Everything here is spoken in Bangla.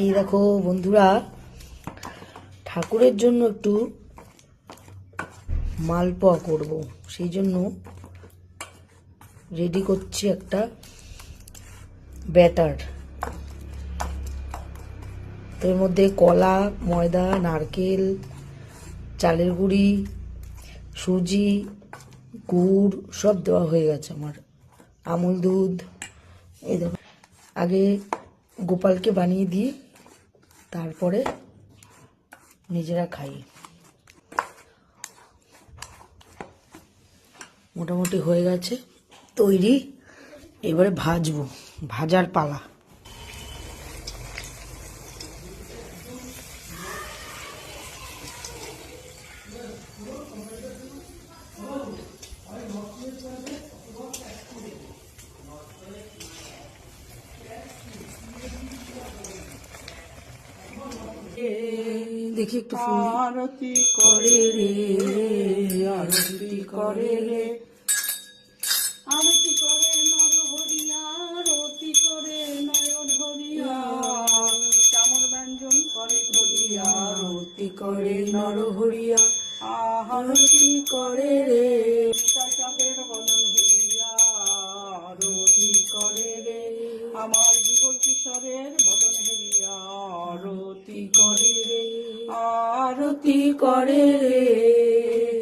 এই দেখো বন্ধুরা, ঠাকুরের জন্য একটু মালপোয়া করব, সেই জন্য রেডি করছি একটা ব্যাটার। এর মধ্যে কলা, ময়দা, নারকেল, চালের গুঁড়ি, সুজি, গুড় সব দেওয়া হয়ে গেছে আমার, আমুল দুধ। এই দেখো, আগে গোপালকে বানিয়ে দিই, তারপরে নিজেরা খাই। মোটামুটি হয়ে গেছে তৈরি, এবারে ভাজবো, ভাজার পালা। দেখি একটু আরতি করে রে, আরতি করে রে, আরতি করে নর হরিয়া, আরতি করে নয়ন হরিয়া, চামর ব্যঞ্জন করে করিয়া, আরতি করে নর হরিয়া, আরতি করে রে, চাপের বদন হেরিয়া, আরতি করে রে, আমার যুগল কিশোরের বদন হেরিয়া, আরতি করে রে, আরতি করে রে।